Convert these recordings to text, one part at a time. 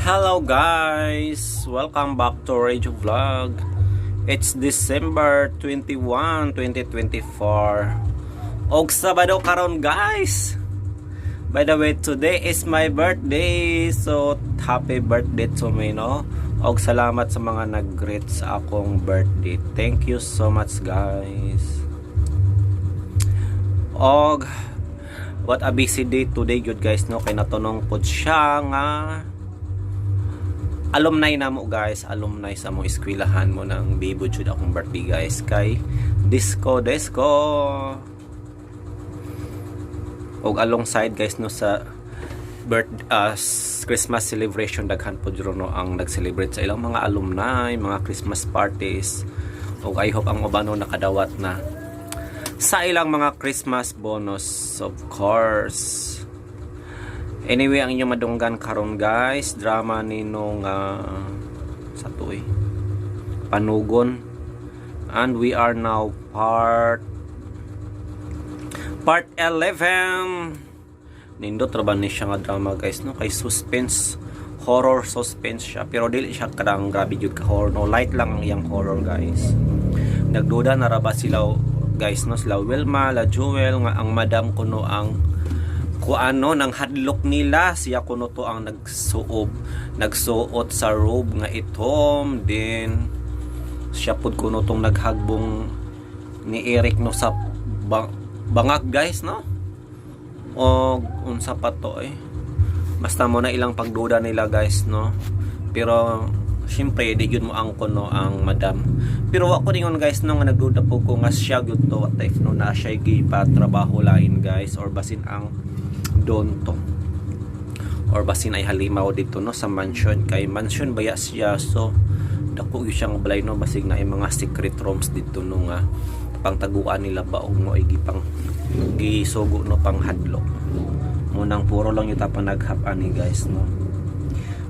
Hello guys! Welcome back to Radio Vlog. It's December 21, 2024. Og Sabado karon guys! By the way, today is my birthday. So, happy birthday to me, no? Og salamat sa mga nag-greet sa akong birthday. Thank you so much guys. Og what a busy day today good guys, no? Kay natunong po siya nga alumni na mo guys, alumni sa mo eskwelahan mo ng Bibo Jud akong birthday guys kay Disco og alongside guys no sa Christmas celebration daghan po jud no ang nag-celebrate sa ilang mga alumni, mga Christmas parties. Og I hope ang ubano nakadawat na sa ilang mga Christmas bonus of course. Anyway, ang inyong madunggan karon guys, drama ninong sa tuig Panugon, and we are now part 11. Nindot ra ba ni siya nga drama guys, no? Kay suspense, horror suspense siya, pero dili siya kadang grabe jud ka horror, no? Light lang ang iyang horror guys. Nagduda na ra ba sila guys, no? Sila Wilma, la Jewel nga ang madam kuno ang kuano ng hadlok nila, siya kuno to ang nagsuot sa robe nga itom, din siya pud kuno tong naghagbong ni Eric no sa bangag guys, no? O unsa pa to basta mo na ilang pagduda nila guys, no? Pero syempre di gyud mo ang kuno ang madam, pero ako ningon guys no nga nagduda po ko nga siya gyud to, what if no na siya gipa trabaho lain guys, or basin ang doon to, or basin ay halimaw dito no sa mansion, kay mansion baya siya, so dako gyud siyang balay no, basig na ay mga secret rooms dito no nga pangtaguan nila ba og mo ay gipang gisugo no pang hadlok munang puro lang yung tapang naghap-ani guys no.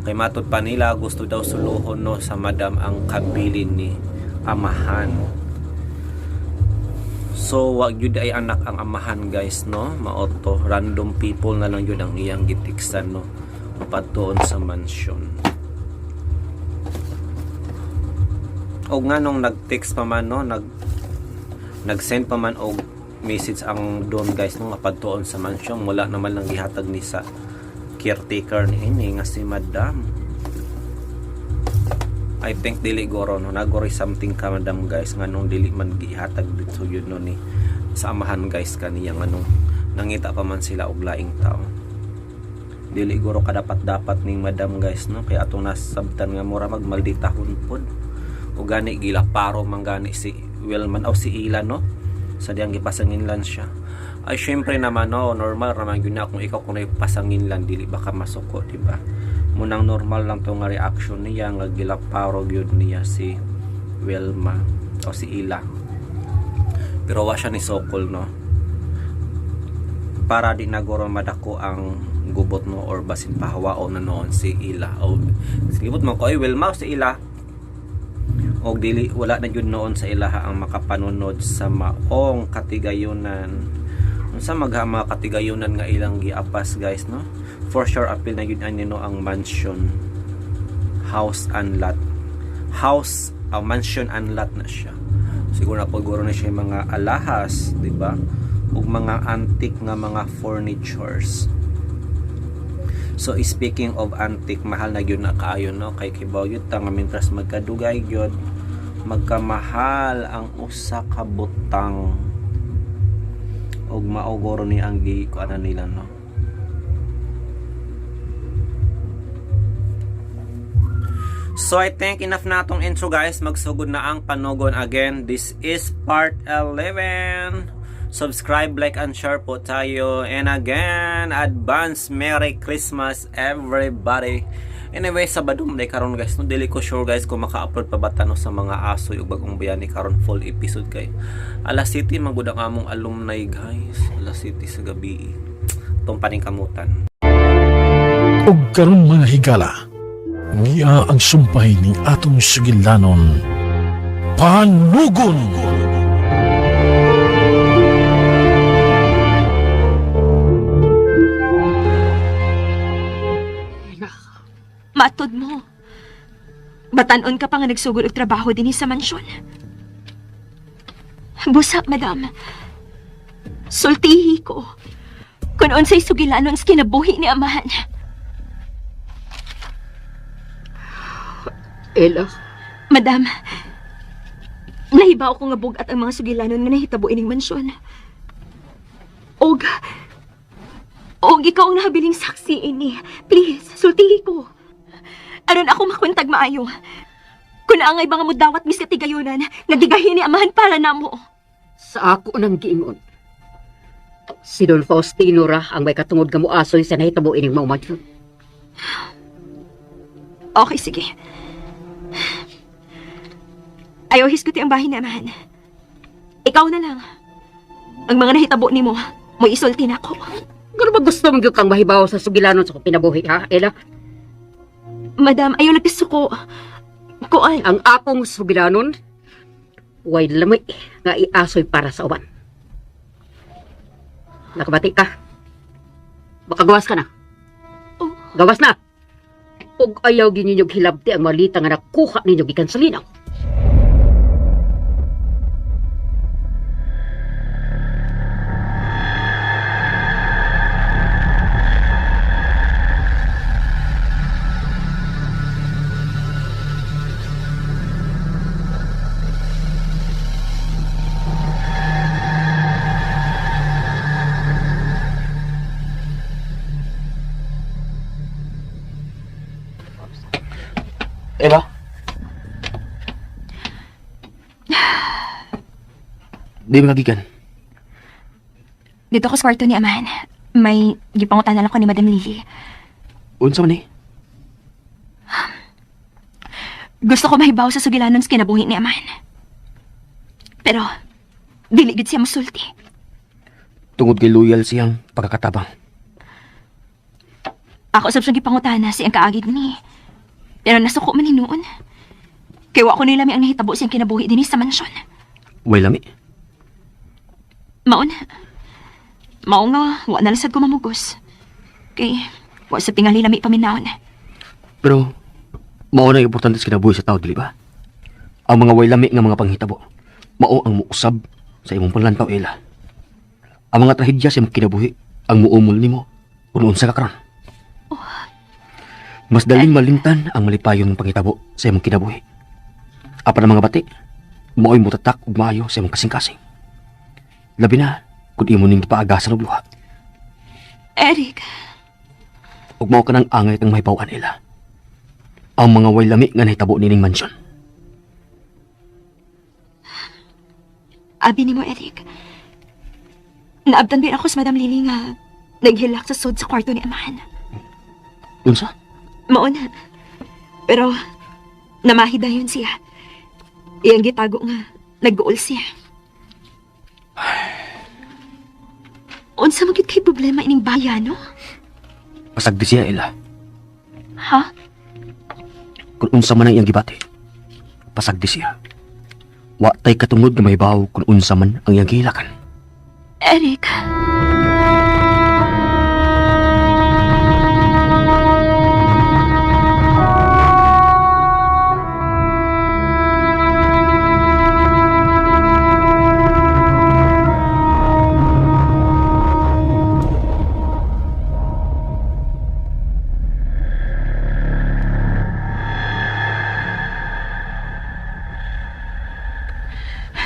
Kay matud pa nila gusto daw suluhon no sa madam ang kabilin ni amahan. So wag yun ay anak ang amahan guys, no? Maoto random people na lang yun ang iyang gitiksan no mapatuon sa mansion. O nga nung nag-text pa man no, nag-send pa man og message ang doon guys no mapatuon sa mansion, wala naman lang gihatag ni sa caretaker ni ini nga si madam. I think dili goro no nagori something ka madam guys nga nung dili man gihatag dito yun no ni sa amahan guys kaniya nga nung nangita pa man sila og laing tao. Dili goro kadapat-dapat ning madam guys no, kay atong nasabtan nga mura magmalditahon pod o gani gila paro man gani si Wilman o si Ila no sa diyang gipasangin lan siya. Ay syempre naman no, normal raman gyud na kung ikaw kung pasangin lan dili baka masuko, di ba? Munang normal lang to nga reaction niya nga gilaparo gyud niya si Wilma o si Ila, pero wa siya ni Sokol no, para di nagoro madako ang gubot no, or basin pahawao na noon si Ila o sigibot man ko ay Wilma o si Ila, og dili wala na gyud noon sa ilaha ang makapanunod sa maong katigayunan. Unsa mga katigayunan nga ilang giapas guys no, for sure appeal na yun no ang mansion, house and lot, mansion and lot na siya. Siguro na paguro na siya yung mga alahas, di ba, ug mga antique nga mga furnitures. So speaking of antique, mahal na yun na kaayo no, kay kibaw yun nga mintras magkadugay yun magkamahal ang usa ka butang og maogoro ni ang kuana nila no. So I think enough na tong intro guys, magsugod na ang Panugon again. This is part 11. Subscribe, like and share po tayo, and again advance Merry Christmas everybody. Anyway, Sabado man karon guys no, dili ko sure guys kung maka-upload pa ba tano sa mga asoy ug bagong bayani karon full episode kay alas 7 magud ang among alumni guys, alas 7 sa gabi tong paningkamutan. Ug karon mga higala, niya ang sumpay ning atong sugilanon, Panugon. Matod mo. Batanon ka pa nga nagsugod og trabaho din sa mansyon. Busa, madam. Sultihi ko. Kung unsay sugilanon sa kinabuhi ni amahan. Ella, Madam, nahibaw ko nga bugat ang mga sugilanon nga nahitabo ining mansyon. Og ikaw ang nahabiling saksi ini. Please, sultihi ko. Aron ako makwentag maayo. Kung naangay ba nga mo dawat mis katigayunan, nagigahin ni amahan para namo. sa ako nang giingon. Si Don Faustino ra ang may katungod nga muasoy sa nahitabo ining maumadyon. Okay, sige. Ayaw hisguti ang bahay ni amahan. Ikaw na lang. Ang mga nahitabo ni mo isulti na ako. Gano ba gusto mong kang mahibaw sa sugilanon sa kong pinabuhi, ha, Ella? Madam, ayaw nagpisuko. Kuan. Ang akong sugilanon, way lamay nga iasoy para sa uban. Nakabati ka. Makagawas ka na. Oh. Gawas na. Ug ayaw gininyo hilabti ang malita nga nakuha ninyo gikan sa linaw. Ella? Di ba magikan? Dito ko sa kwarto ni amahan. May gipangutan na lang ko ni Madam Lily. Unsa man eh? Gusto ko mahibaw sa sugilanon sa kinabuhi ni amahan. Pero, dili gid siya musulti. Tungod kay loyal siyang pagkakatabang. Ako sab siyang gipangutana siyang kaagid ni. Pero nasuko man hinuon. Kaya wa ko nilami ang nahitabo siyang kinabuhi din sa mansyon. Way lami. Maon. Mao nga, wa na lasad ko mamugos. Kay, wa sa tingali lami paminahon. Pero, mao na importante sa kinabuhi sa tao, dili ba? Ang mga way lami nga mga panghitabo, mao ang muusab sa imong panlantaw, Ella. Ang mga trahedya sa imong kinabuhi, ang muumol nimo, kung unsa ka karon. Mas daling malimtan ang malipayon ng panghitabo sa imong kinabuhi. Apan ang mga bati, mao'y mutatak ug maayo sa imong kasing-kasing. Labi na, kung imo ning gipaagasan og luha. Eric, Ug mao ka nang angay kang mahibaw-an, Ella. Ang mga way lami nga nahitabo nining mansyon. abi ni mo, Eric. Naabtan din ako sa Madam Lily nga naghilak sa sud sa kwarto ni amahan. Unsa? Mao na. Pero, namahidayon siya. Iyang gitago nga, nag-uol siya. Unsa magit kay problema ining bayan, no? Pasagdi siya, Ella. Ha? Kung unsa man ang iyang gibati, pasagdi siya. Wa tay katungod nga mahibaw kung unsa man ang iyang gihilakan. Eric.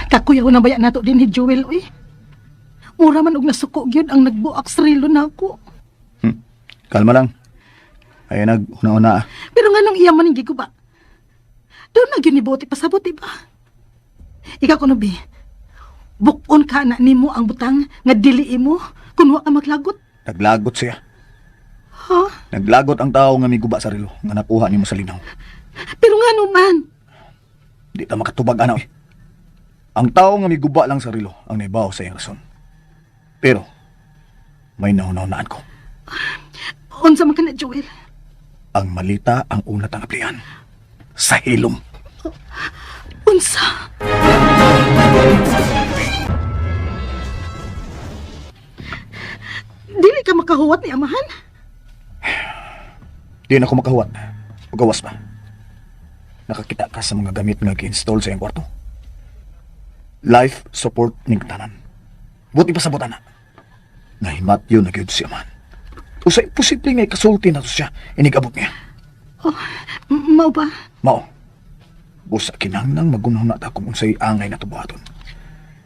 Kakuyaw na baya nato din ni Joel, uy. Mura man og nasuko gyud ang nagbuak sa relo nako. Kalma lang. Ay nag-una-una. Pero nga nang iya man hindi ko ba? Doon na gyud ni bote pasabot, diba? Ikaw kuno bi. Bukon ka na nimo ang butang nga dili imo kun wa ka maglagot. Naglagot siya. Ha? Naglagot ang tao nga miguba sa relo nga nakuha nimo sa linaw. Pero nga naman. Di ta makatubag ana eh. Ang tao nga miguba lang sa relo ang naibaw sa iyang rason. Pero may nauna-unaan ko. Unsa man kana, Joel? Ang malita ang unat ang aplian. Sa hilom. Unsa? Dili ka makahuwat ni amahan? Di na ako makahuwat. O gawas ba? Nakakita ka sa mga gamit nga gi-install sa iyong kwarto? Life support ning tanan. Buti pa sa buta na. Nahimat yun na gyud siya man. Usay posible nga ikasulti na to siya inigabot niya. Mao ba? Mao. Busa kinahanglang magunaw na ta kung unsay angay na tubuhaton.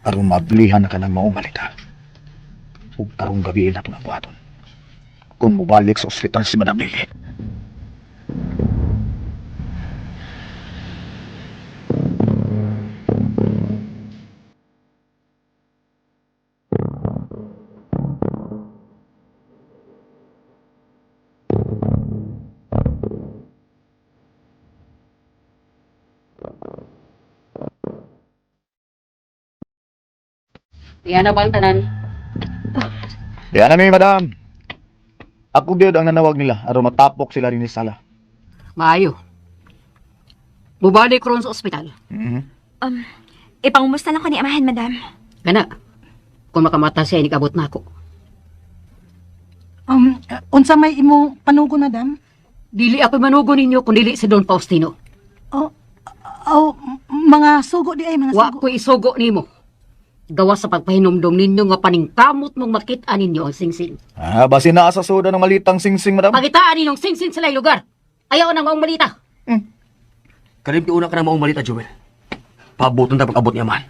Aron mablihan na ka ng maong malita. Ug karong gabi na to na buhaton. Kung mubalik sa ospital si Madam Lily. Yan na ba ang tanan? Yan na mi, Madam. Ako gyud ang nanawag nila aron matapok sila rin sa sala. Maayo. Mubalik ron sa ospital. Ipangumusta lang ko ni amahan, madam. Kana, kung makamata siya, inigabot na ako. Unsa may imo panugo na, dam? Dili ako manugo ninyo kung dili si Don Faustino. Mga sugo di ay, mga Wa sugo. ko isugo nimo. Gawas sa pagpahinomdom ninyo nga paningkamot mong makita ninyo ang singsing. Basi naa sa soda ng malitang singsing, Madam. Pagitaan ninyong singsing sa lay lugar. Ayaw na maong malita. Karib una ka na maong malita, Joel. Pabuton ta pag-abot niya man.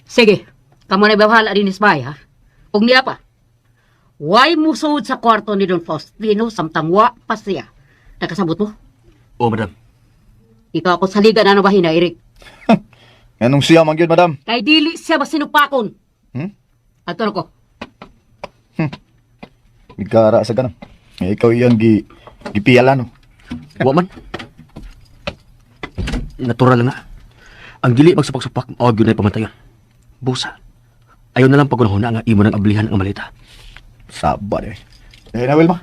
Sige, kamo na bahala din isbay, ha? Ug niya pa. Why mo suod sa kwarto ni Don Faustino samtang wa pa siya? Nakasabot mo? Oo, madam. Ikaw ako sa liga na bahin na, Eric. Anong siya man gyud, Madam? Kay dili siya masinupakon. Ato na ko. Igara sa ganun. Ikaw iyang gipiyala, no? Wa man. Natural lang na. Ang dili magsupak-supak, mawag yun na pamatayon. Busa. Ayaw na lang pagunahon na nga imo ng ablihan ang malita. Sabar eh. Na, Wilma?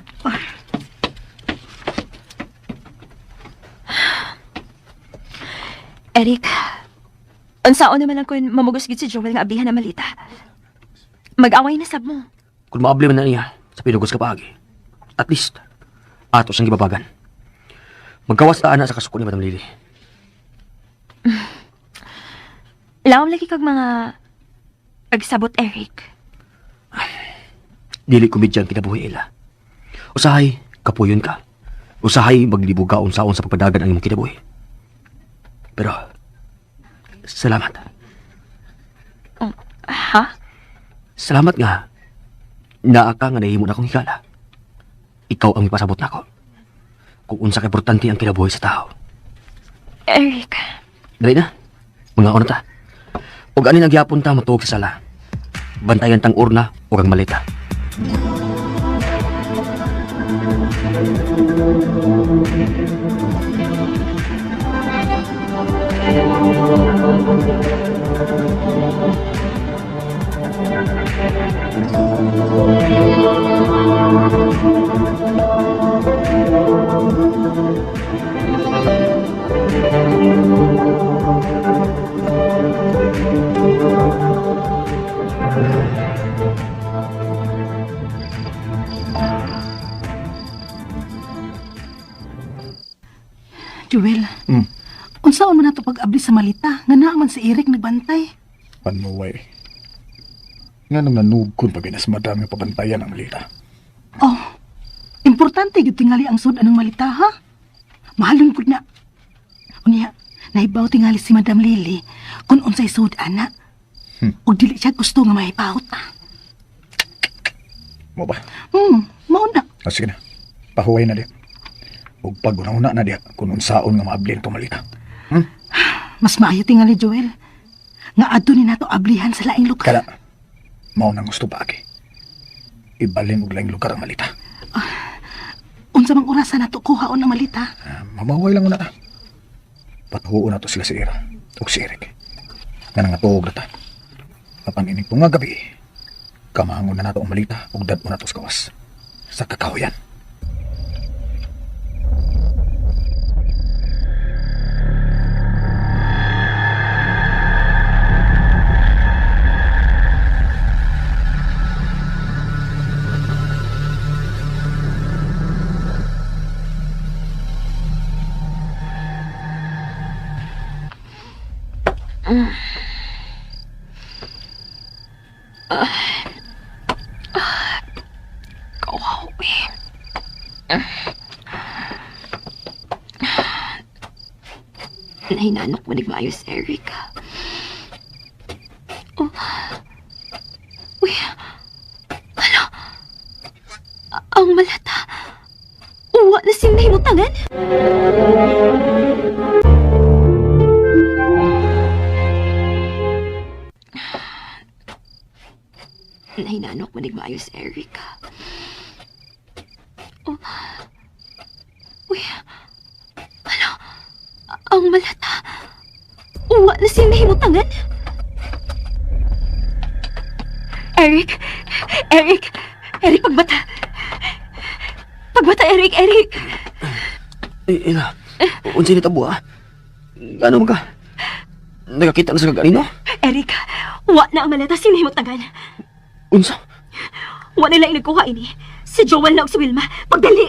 Eric, unsaon naman lang kung mamugos gid si Joel nga abihan na malita. Mag-away na sab mo. Kung maabli man na niya sa pinugos ka paagi, at least, ato siyang gibabagan. Magkawas na ana sa kasuko ni Madam Lily. Lawom lagi kag mga pagsabot, Eric. Dili komedyang kinabuhi ila. Usahay, kapuyon ka. Usahay, maglibog ka unsaon sa pagpadagan ang imong kinabuhi. Pero, salamat. Ha? Salamat nga. Naa ka nga nahimo na akong higala. Ikaw ang ipasabot na ako. Kung unsa ka importante ang kinabuhi sa tao. Eric, Dali na. Mga ono ta. Ug ani nagyapon ta matuog sa sala. Bantayan tang urna ug ang malita. Joel, unsaon man nato pag-abli sa malita? Nga naman si Eric nagbantay. Panuway. Nga nang nanugkon pag inas madam yung pabantayan ang malita. Importante gyud tingali ang sudan ng malita, ha? Mahalon pud na. Unya, naibaw tingali si Madam Lily kung unsay sudan na. Ug dili siya gusto nga mahipawot na. Mo ba? Mao na. Sige na. Pahuway na di. Ug pagunahuna na di kung unsaon nga maablin itong malita. Mas maayo tingali, Joel. Nga adto ni nato ablihan sa laing lugar. Kala, mao nang gusto pa agi. Ibalin og laing lugar ang malita. Unsa mang orasan nato kuhaon ang malita? Mamaway lang na ta. Patuhuon na to sila si Ira o si Eric. Nga nang natuog na ta. Kapag ining nga gabi, kamahangon na nato ang malita ug dadto na to sa kawas. Sa kakahuyan. Kawawi. Nahinanok mo nagmaayos, Eric. Oh. Uy. Ano? Ang malata. Uwa na siyang nahimutangan. Nahinanok mo nagmaayos, Eric. Oh. Uy. Ano? Ang malata. Uwa na siyang nahimutangan. Eric! Eric! Eric, pagbata! Pagbata, Eric! Eric! Ina, unsa ni tabo ha? Ano ka? Nagakita na sa kaganino? Eric, wa na ang malata siyang nahimutangan. Unsa? Wa nila yung nagkuha ini. Si Joel na og si Wilma. Pagdali!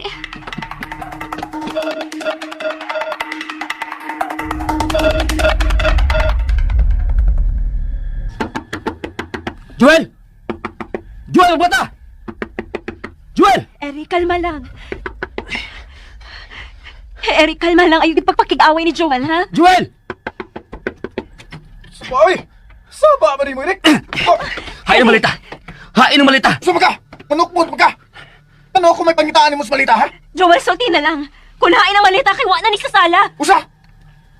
Joel! Joel, bata! Joel! Eric, kalma lang. Eric, kalma lang. Ayaw ipagpakig-away ni Joel, ha? Joel! Sabawi! Saba ba ni mo, Eric? Hain ang malita! Hain ang malita! Saba ka! Manukmod mo ka! Ano ako may pangitaan mo sa malita, ha? Joel, sulti na lang. Kunain ang malita kay wa na ni sa sala. Usa!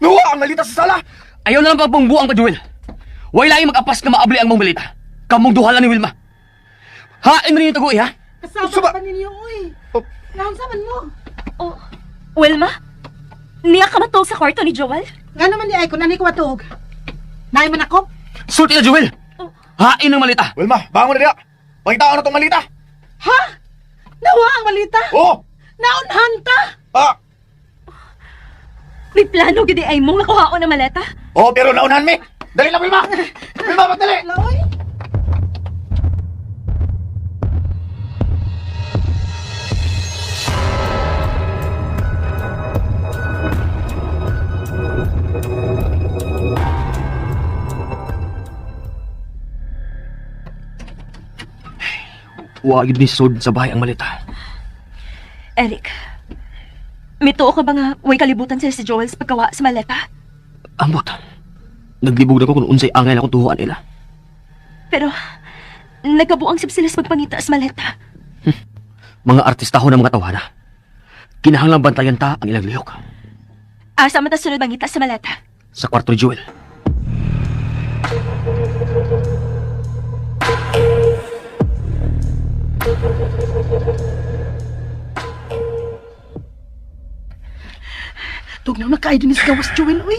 Nuha ang malita sa sala! Ayaw na lang pagpangbuang pa, Joel. Huwag lang mag-apas ka maabli ang mong malita. Kamong duha lang ni Wilma. Hain mo rin yung tagoy, ha? Kasama Suba- pa ninyo, uy. Oh. Naunsaman mo. Oh, Wilma? Niya ka matulog sa kwarto ni Joel? Nga naman ni ay kung nanay ko matug. Naay man ako? Sulti na, Joel! Hain ang malita! Wilma, bangon na niya! Pangitaan na itong malita! Ha? Nawa ang malita? Oo! Naunhan ta? Ah! May plano gidi ay mong nakuhaon na maleta? Oo, pero naunahan mi! Dali na, Wilma! Wilma, magdali! Laoy? Huwag yun ni Sod sa bahay ang malita. Eric, may tuo ka ba nga way kalibutan sila si Joel sa pagkawa sa maleta? Ambot. Naglibog na ko kung unsay angay akong tuhuan nila. Pero, nagkabuang sila sa pagpangita sa maleta. Mga artistaho ng mga tawhana. Kinahanglang bantayan ta ang ilang lihok. Asa man ta sunod bangita sa maleta? Sa kwarto ni Joel. Tugnaw na kayo din sa gawas, Joel, uy.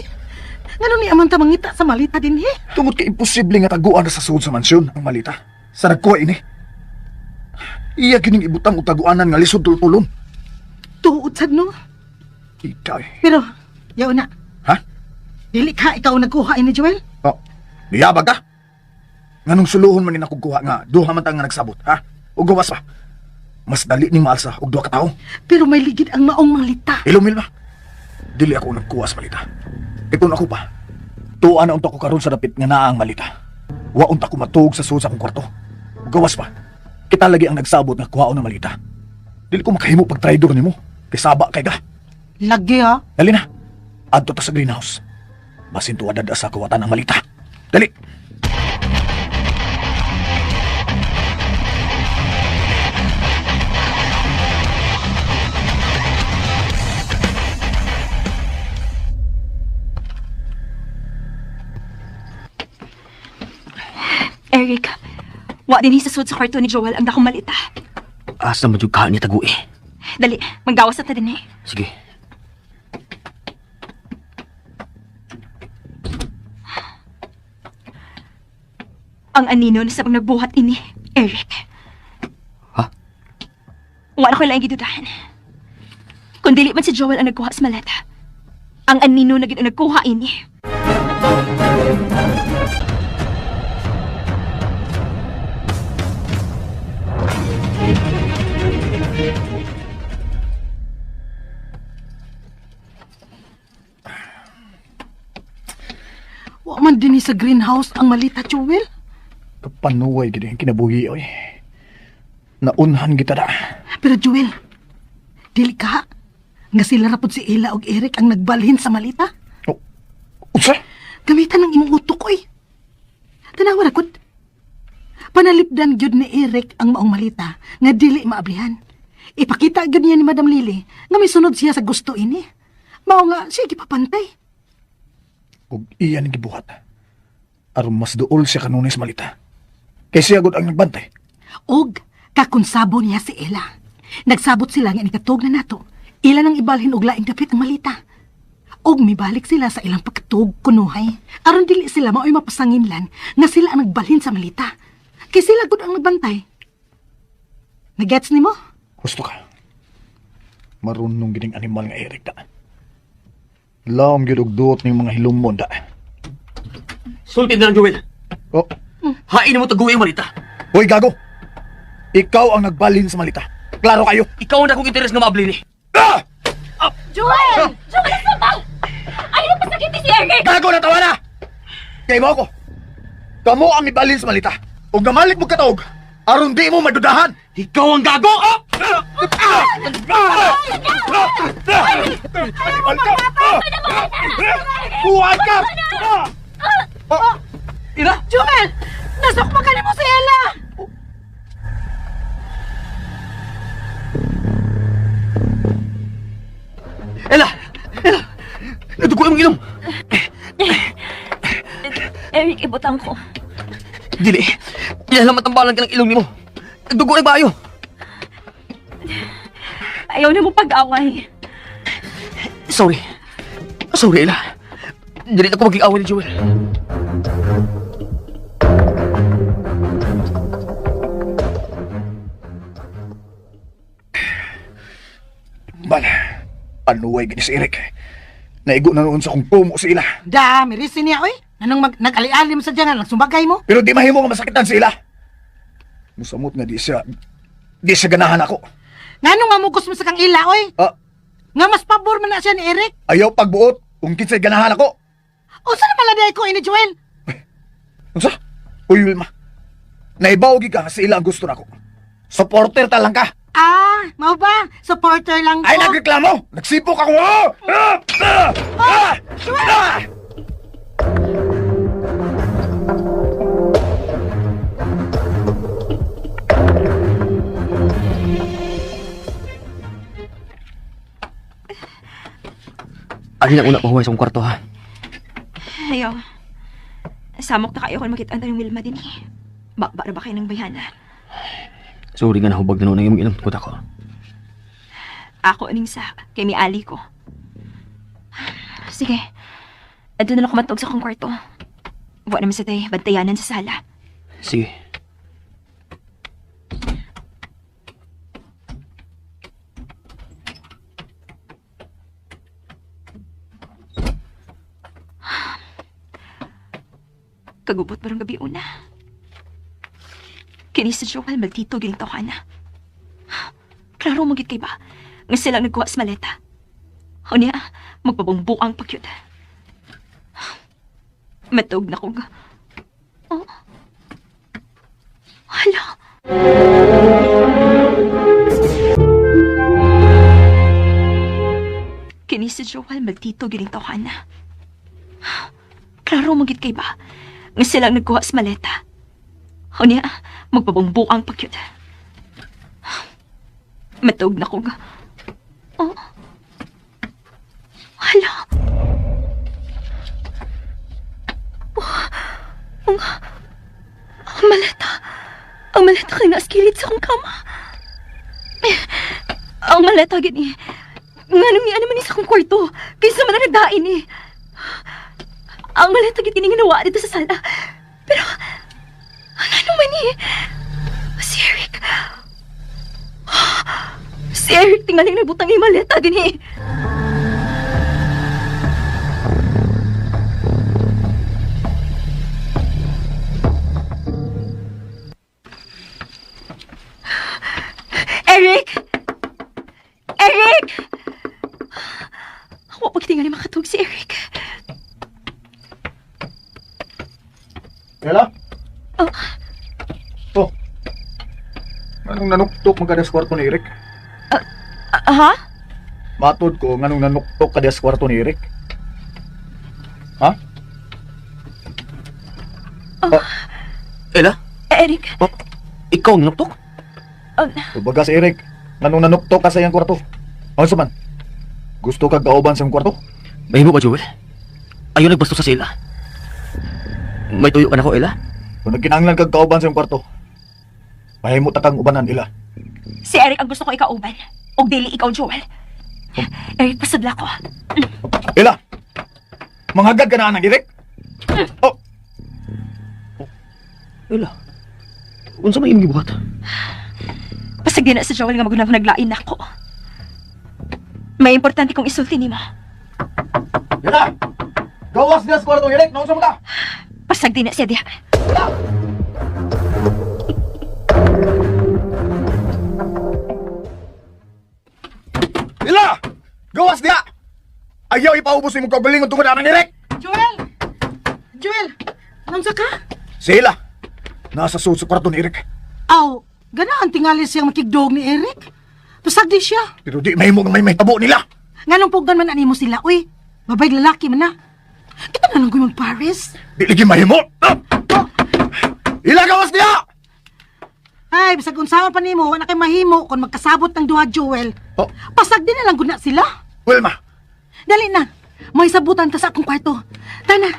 Ngano ni aman ta mangita sa malita din, he? Tungod ka imposible nga taguan na sa suod sa mansyon ang malita. Sa nagkuha ini. Iya kining ibutang o taguanan nga lisod tulpulon. Tuod sad, no? Ikaw eh. Pero, yaw na. Ha? Dili ka ikaw nagkuha ini, Joel? Oh, niyabag ka? Nganong suluhon man ni nakukuha nga, duha man ta nga nagsabot, ha? O gawas pa. Mas dali ni maalsa og duha ka tawo. Pero may ligid ang maong malita. Ilumil ba? Dili ako nagkuha sa malita. Ipon ako pa. Tuwa na unta ko karon sa dapit nga naa ang malita. Wa unta ko matuog sa suod sa akong kwarto. O gawas pa. Kita lagi ang nagsabot nga kuhaon ng malita. Dili ko makahimo pag traidor nimo. Kay saba kay ka. Lagi, ha? Dali na. Adto ta sa greenhouse. Basin tuwa dada sa kuwatan ng malita. Dali. Eric, wa din hisasud sa kwarto ni Joel ang dakong malita. Asa mo yung kaan ni tagoy. Dali, maggawas na ta din eh. Sige. Ang anino na sa pag nagbuhat ini, Eric. Ha? Wala ko lang gidudahan. Kung dili man si Joel ang nagkuha sa maleta, ang anino na gid ang nagkuha ini. Wa man din sa greenhouse ang malita, Joel. Kapanuway gid ang kinabuhi oy. Naunhan kita da. Pero Joel, dili ka nga sila rapod si Ella og Eric ang nagbalhin sa malita. Oh, unsa? Gamitan ng imong utok, oy. Tanawa ra kod. Panalipdan gyud ni Eric ang maong malita nga dili maablihan. Ipakita gyud niya ni Madam Lily nga may sunod siya sa gusto ini. Mao nga sige papantay. Ug iyan ang gibuhat. Aron mas duol siya kanunay sa malita. Kay siya gud ang nagbantay. Og kakonsabo niya si Ella. Nagsabot sila nga ikatog na nato. Ila nang ibalhin og laing dapit ang malita. Og mibalik sila sa ilang pagkatog kunuhay. Aron dili sila mao'y mapasanginlan nga sila ang nagbalhin sa malita. Kay sila gud ang nagbantay. Nagets nimo? Gusto ka. Marunong gining animal nga Eric da. Laom gyud og duot ning mga hilumon da. Sulti na lang, Joel. Oh, Hain mo taguwi ang malita. hoy gago. Ikaw ang nagbalhin sa malita. Klaro kayo. Ikaw ang akong interes nga maabli ni. Ah! Joel! Joel, ang sabang! Ayaw na pasakit ni si Eric! Gago na tawa na! Kay mo ako. Kamo ang ibalhin sa malita. Ug gamalik mo katog. Aron di mo madudahan. Ikaw ang gago! Buhay ka! Ira! Joel! Nasukma ka mo si Ella! Ella! Ella! Nadugo ang ilong! Eric, ibutang ko. Dili! Ilalamat ang balang ka ng ilong ni mo! Nagdugo na bayo! Ayaw na mo pag-away. Sorry. Sorry, Ella. Dili na ko maging-away ni Joel. Man, panuway gini si Eric. Naigo na noon sa kong pumo si Ila. Da, mirisin niya, oy. Anong nag-ali-alim sa dyan, nagsumbagay mo? Pero di mahimo nga masakitan si Ila. Musamot nga di siya ganahan ako. Ngano nga mugos mo sa kang ila, oy? Ah, Nga mas pabor man na siya ni Eric? ayaw pagbuot kung kinsay ganahan ako. O saan maladay ko ini, Joel? Unsa? Uy, Wilma. Naibawgi ka nga si Ila ang gusto nako. Supporter ta lang ka. Ah, mau ba? Supporter lang ko. Ay, nagreklamo! Nagsipok ako! Oh! Alin ang una pahuway sa kong kwarto, ha? Ayaw. Samok na kayo kung makita ng Wilma din eh. Bakbara ba kayo ng bayana? Sorry nga nahubag na noon ang iyong ilang tungkot ako. Ako aning sa kay mi ali ko. Sige. Adto na lang kumatog sa akong kwarto. Wa naman sa tay bantayanan sa sala. Sige. Kagubot parang gabi una. Kini sa Joel magtito gining tawhana. Klaro mo gid kay ba? Nga silang nagkuha sa maleta. O niya, magpabungbuang pagyud. Matog na kong... Oh. Hala. Kini si Joel magtito gining tawhana. Klaro mo gid kay ba? Nga silang nagkuha sa maleta. O niya, magpabungbuang pagyud. Matog na kong... Oh. Hala. Oh. Ang maleta. Ang maleta kay naskilid sa akong kama. Ang maleta gini. Nga nung niya naman sa akong kwarto. Kaysa man na nagdain eh. Ang maleta gini ginawa dito sa sala. Pero, ano man eh. Si Eric. Si Eric tingaling nagbutang yung maleta din eh. Eric! Eric! Ako pag tingaling makatug si Eric. Ella? Oh. Oh. Anong nanuktok magkada sa kwarto ni Eric? Ha? Matod ko, nganong nanuktok kada sa kwarto ni Eric? Ha? Ella? Eric, Oh, ikaw ang nuktok? Kumbaga si Eric, nganong nanuktok ka sa iyang kwarto? Ano man? Gusto kag kauban sa iyang kwarto? Mahimo ba, Joel? Ayaw nagbasto sa sila. May tuyo ka na ko, Ella? Kung nagkinanglan kag kauban sa iyang kwarto, mahimo ta kang ubanan ila. si Eric ang gusto ko ikauban. O dili ikaw, Joel. Eric, pasadla ko. Ila! Manghagad ka na ng Eric? Oh, Ella? Unsa may imong gibuhat? Pasag di na sa Joel nga magunang naglain ako. May importante kong isulti ni mo. Ila! Gawas niya sa kwarto, Eric! Naunsa mo ka? Pasag di na siya diha. Ila! Gawas niya! Ayaw ipaubos mo kagalingon tungod na ng Eric! Joel! Joel! Nangsa ka? Si Ila! Nasa suot sa kwarto ni Eric. Aw, ganaan tingali siyang makigdog ni Eric. Pasag di siya. Pero di mahimo nga may tabo nila. Nganong pugdan man animo sila, uy. Babay lalaki man na. Kita na lang ko mag-Paris. Di lagi mahimo. Ah! Ila, gawas niya! Ay, bisag unsaon pa nimo, wala kay mahimo kung magkasabot ng duha, Joel. Oh, Pasag din na lang gud na sila. Wilma! Dali na. May sabutan ta sa akong kwarto. Tana.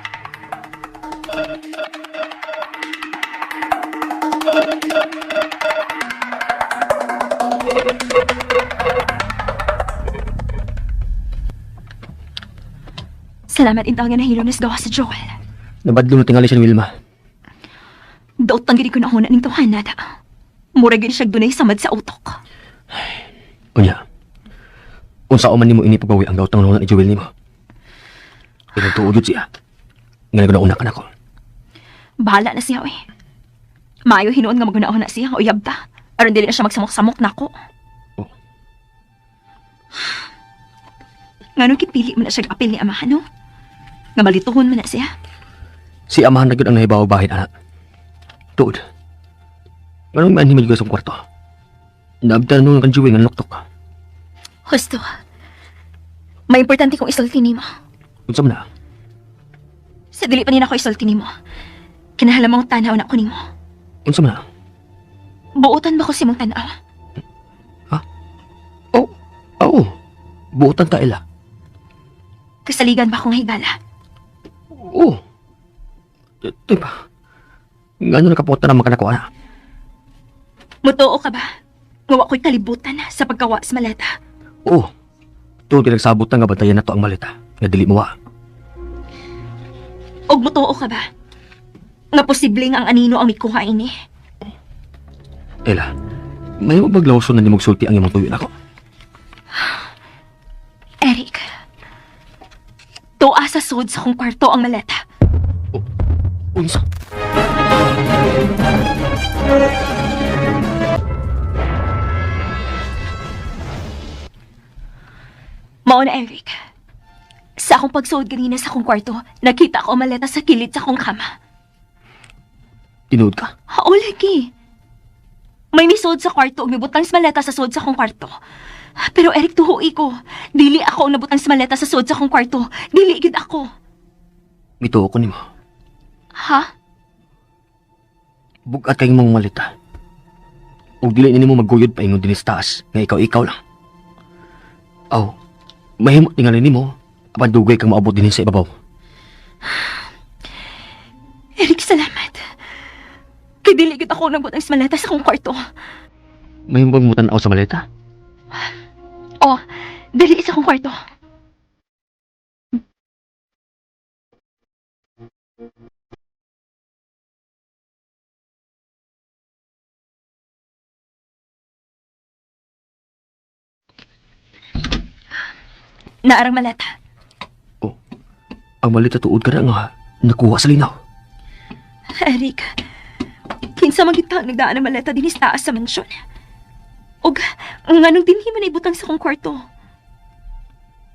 Salamat intaw nga nahilo na gawa sa Joel. Nabadlo na tingali siya ni Wilma. Daot ang gini ko na huna ning tuhanan. Mura gini siya dunay samad sa utok. Unya, unsa man nimo ini pagbawi ang daotang nuna ni Joel nimo. Pinagtuod siya. Nga naguna-una ka na ko. Bahala na siya, eh. Maayo hinuon nga magunahon na siya, uyab ta. Aron dili na siya magsamok-samok na ko. Oh. Ngano kipili mo na siya apil ni amahan, no? Nga malituhon mo na siya. Si amahan na gyud ang nahibaw bahin anak. Tuod. Anong man himig sa kwarto? Naabtan nung kan Joel nga noktok. Husto. May importante kong isulti nimo. Unsa man na? Sa dili pa nina ko isulti nimo. Kinahanglan mong tanaw na ko nimo. Unsa man na? Buotan ba ko si mong tanaw? Oh, oo. Buotan ta ila. Kasaligan ba akong higala? Oo. Ito ba? Ngano nakapunta na makanako ana? Mutuo ka ba? Ngawa ko'y kalibutan sa pagkawa sa maleta. Oo. Tuod nagsabot na nga bantayan na to ang malita. Nga dili mo wa. Og mutuo ka ba? Nga posibleng ang anino ang mikuha ini. Ela, may maglawson na ni magsulti ang imong tuyo nako. Eric. Tuwa sa sud sa kong kwarto ang maleta. Unsa? Mao na, Eric. Sa akong pagsuod ganina sa akong kwarto, nakita ko ang maleta sa kilid sa akong kama. Tinuod ka? Oo, lagi. May misod sa kwarto ug mibutang sa maleta sa sud sa akong kwarto. Pero Eric, tuhui ko. Dili ako ang nabutang sa maleta sa sud sa akong kwarto. Dili gid ako. Mituo ko nimo. Ha? Bugat kayong mong malita. Ug dili nimo magguyod pa ingon dinis taas nga ikaw lang. Aw, mahimot tingali nimo apan dugay kang maabot dinhi sa ibabaw. Eric, salamat. Kay dili gid ako nabutang sa maleta sa akong kwarto. Mahimot mo tan-aw sa malita? Oh, dili sa akong kwarto. Naarang maleta. Oh, ang malita tuod ka na nga nakuha sa linaw. Eric, kinsa man kita nagdaan ng maleta din sa taas sa mansyon. Og, nganong dinhi man ibutang sa kong kwarto.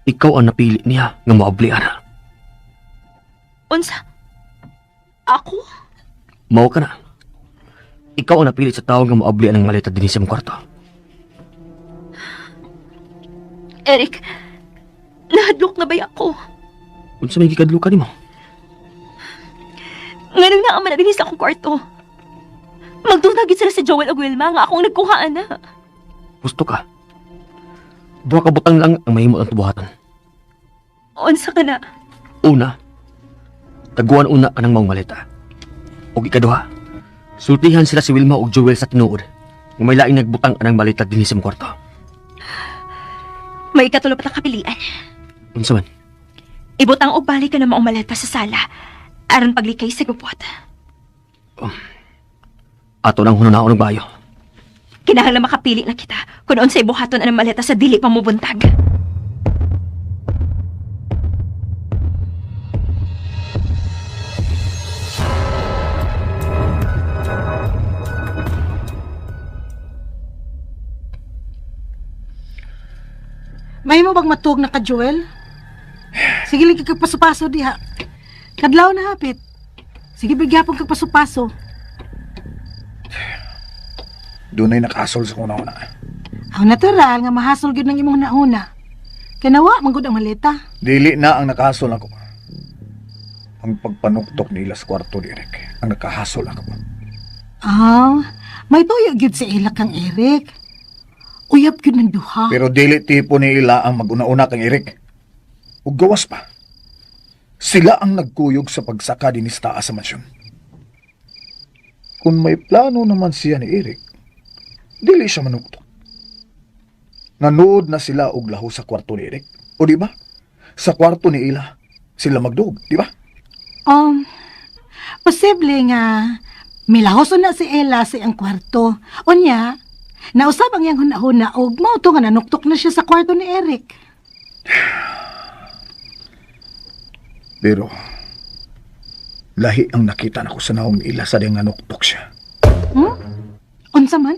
Ikaw ang napili niya nga moabli ana. Unsa? Ako? Mao ka na. Ikaw ang napilit sa tao nga moabli ang maleta din sa mong kwarto. Eric, nahadlok na ba ako? Unsa may gikadlo ka nimo? Nganong naama na din sa akong kwarto. Magdunagit sila si Joel o Wilma nga akong nagkuhaan na. Gusto ka? Duha ka butang lang ang mahimo ang tubuhatan. Unsa ka na? Una, taguan una ka ng maong maleta. O ikaduha, sultihan sila si Wilma o Joel sa tinuod nga may laing nagbutang anang maleta din sa mong kwarto. May ikatulo pa kapilian. Unsa man? Ibutang og balik ka na maong maleta sa sala aron paglikay sa gupot. Ato nang hununaon ng bayo. Kinahanglan makapili na kita kung unsa ibuhaton ang maleta sa dili pa mubuntag. May mo bang matug na ka, Joel? Sige, lagi kag paso-paso diha. Kadlaw na hapit. Sige, bigyapon kag paso-paso. Doon ay nakasol sa kuna-una. Ang natural nga mahasol gyud ng imong nauna. Kanawa manggod ang maleta. Dili na ang nakasol ako. Ang pagpanuktok nila sa kwarto ni Eric ang nakahasol ako. May tuyo gyud sa ila kang Eric. Uyab gyud ng duha. Pero dili tipo ni ila ang maguna-una kang Eric. Ug gawas pa. Sila ang nagkuyog sa pagsaka din sa taas sa mansyon. Kung may plano naman siya ni Eric, dili siya manuktok. Nanood na sila og laho sa kwarto ni Eric. O di ba? Sa kwarto ni ila, sila magdug, di ba? Posible nga milahoson na si Ella sa iyang kwarto. Unya, nausab ang iyang hunahuna og mao to nga nanuktok na siya sa kwarto ni Eric. Pero, lahi ang nakita nako sa naong ila sa diyang nanuktok siya. Unsa man?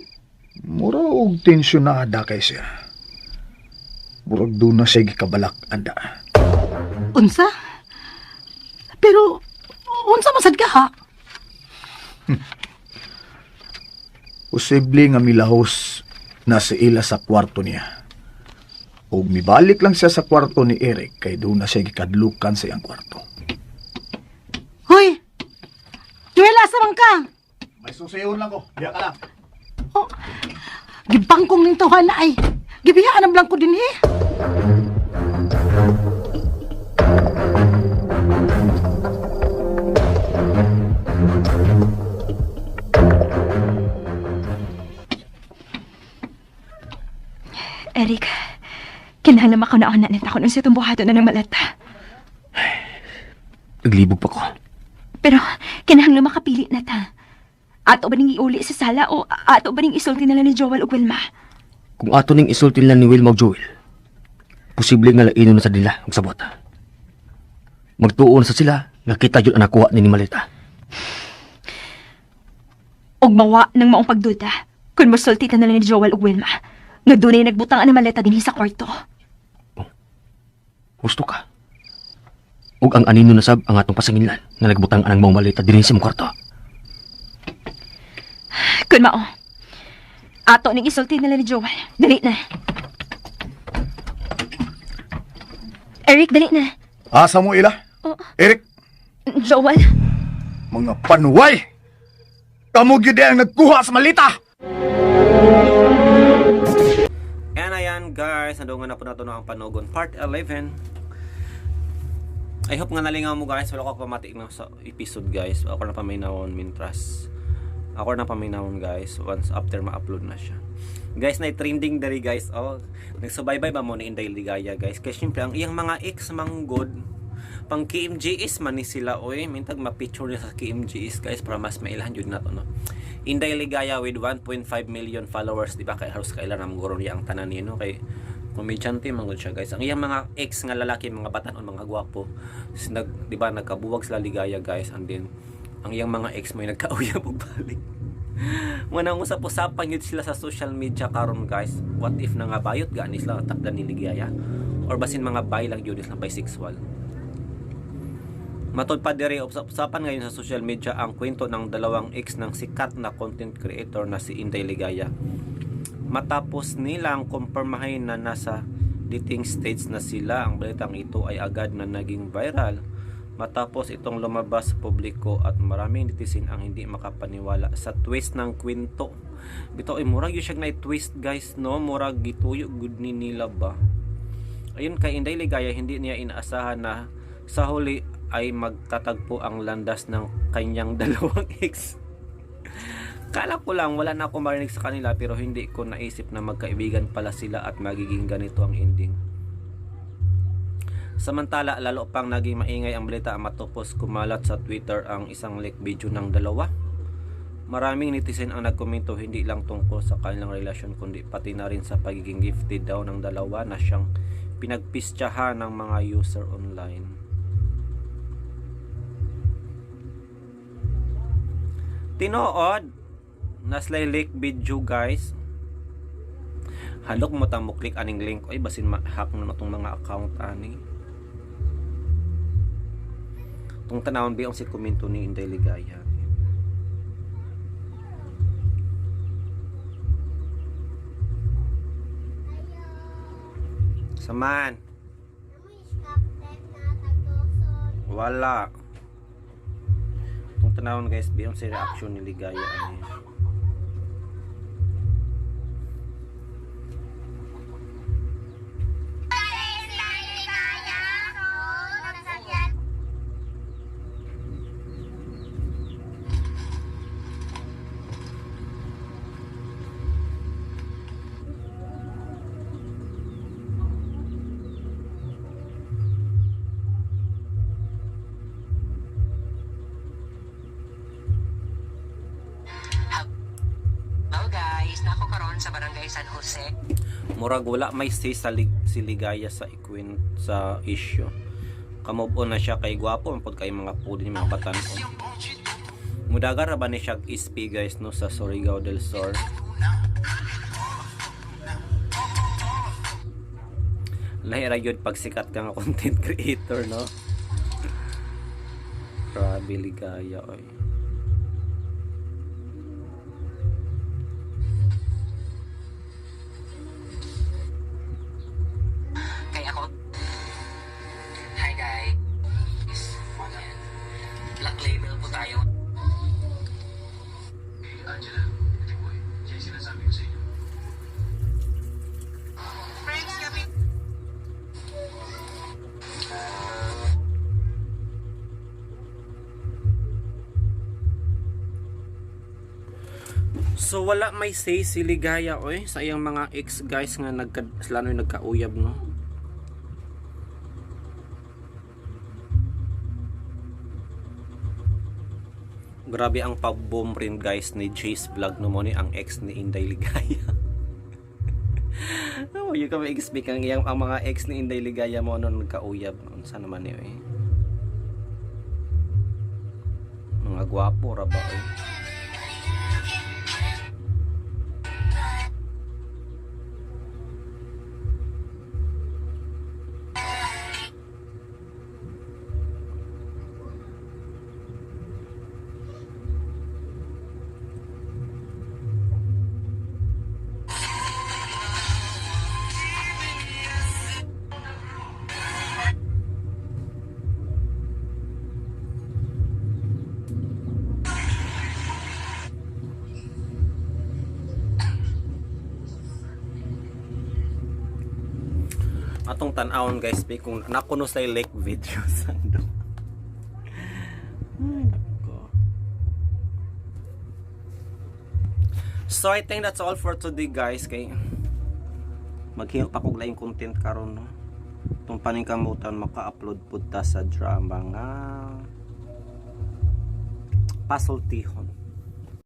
Mura og tensyonada kay siya. Murag doon na siya gikabalak anda. Unsa? Pero unsa masad ka ha? Posible nga milahos na si ila sa kwarto niya. O mibalik lang siya sa kwarto ni Eric kay doon na siya gikadlukan sa iyang kwarto. Hoy! Joel, asa man ka? May susayon lang ko. Diya ka lang. Oh, gibangkong ning tawhan na ay. Gibiyaan ang blanco din eh. Eric, kinahanglan makaunaan na nita kung unsa itong buhaton na ng maleta. Naglibog pa ko. Pero kinahanglan makapili na ta. Ato ba ning iuli sa sala o ato ba ning isulti nila ni Joel o Wilma? Kung ato ning isulti lang ni Wilma o Joel, posible nga laino na sa nila ang sabot. Magtuon sa sila nga kita yun ang nakuha ni Maleta. Og mawa ng maong pagduda kung mosulti ta nila ni Joel o Wilma nga dunay nagbutang ang maleta dinhi sa kwarto. Gusto ka? Ug ang anino nasab ang atong pasanginlan nga nagbutang anang maong maleta dinhi sa mong kwarto. Kun mao, ato ning isulti nila ni Joel. Dali na. Eric, dali na. Asa mo ila? Oh. Eric, Joel, mga panuway! Kamu gyud ang nagkuha sa malita! And ayan guys, nadungan na po nato ang panugon part 11. I hope nga nalingaw mo guys. Wala ko pamatik na sa episode guys. Ako na paminawon mintras. Ako na paminawon guys once after ma-upload na siya. Guys, na trending dari guys. Oh, nagsubaybay ba mo ni Inday Ligaya guys? Kasi syempre ang iyang mga ex manggod pang KMJS man ni sila oy. Mintag ma-picture niya sa KMJS guys para mas mailahan jud na to no. Inday Ligaya with 1.5 million followers, di ba? Kay halos kailan ang guro niya ang tanan niya no kay komedyante manggod siya guys. Ang iyang mga ex nga lalaki, mga batanon, mga gwapo, di ba nagkabuwag sila Ligaya guys, and then ang iyang mga ex mo yung nagkauyab og balik. Muna usap-usapan yun sila sa social media karon guys. What if na nga bayot gani sila takdan ni Ligaya? Or basin mga bay lang yun sila bisexual. Matod pa diri usapan ngayon sa social media ang kwento ng dalawang ex ng sikat na content creator na si Inday Ligaya. Matapos nilang kumpirmahin na nasa dating stage na sila, ang balitang ito ay agad na naging viral matapos itong lumabas sa publiko at maraming netizen ang hindi makapaniwala sa twist ng kwento. Bitaw ay murag yung siya na twist guys, no? Murag gituyo good ni nila ba? Ayun, kay Inday Ligaya, hindi niya inaasahan na sa huli ay magtatagpo ang landas ng kanyang dalawang ex. Kala ko lang wala na ako marinig sa kanila, pero hindi ko naisip na magkaibigan pala sila at magiging ganito ang ending. Samantala, lalo pang naging maingay ang balita matapos kumalat sa Twitter ang isang leak video ng dalawa. Maraming netizen ang nagkomento hindi lang tungkol sa kanilang relasyon kundi pati na rin sa pagiging gifted daw ng dalawa na siyang pinagpistyahan ng mga user online. Tinood na slay leak video guys. Halok mo tamo click aning link oy basin ma-hack na itong mga account ani. Tung tanawon biong si komento ni Inday Ligaya. Saman. Wala. Tung tanawon guys biong si reaction ni Ligaya ani. Hello guys, nako karon sa Barangay San Jose. Murag wala may say sa si Ligaya sa sa issue. Kamove-on na siya kay gwapo pod kay mga pudi mga batan-on. Mudagar ba ni siya ispi guys no sa Surigao del Sur. Lahira yun pagsikat ka nga content creator no. Grabe Ligaya oy. Kay ako. Hi guys. Black label po tayo. Friends kami. So wala may say si Ligaya oy sa iyang mga ex guys nga nagkauyab no. Grabe ang pag-boom rin guys ni Jace Vlog no mo ni ang ex ni Inday Ligaya. Oh, yung kami expect ang mga ex ni Inday Ligaya mo ano nagkauyab. Unsa naman niyo eh. Mga gwapo ra ba eh. Atong tan-awon guys be kung nakuno sa like videos ando. So I think that's all for today guys kay maghiyo pa kog laing content karon no. Tung paningkamutan maka-upload pud ta sa drama nga Pasultihon.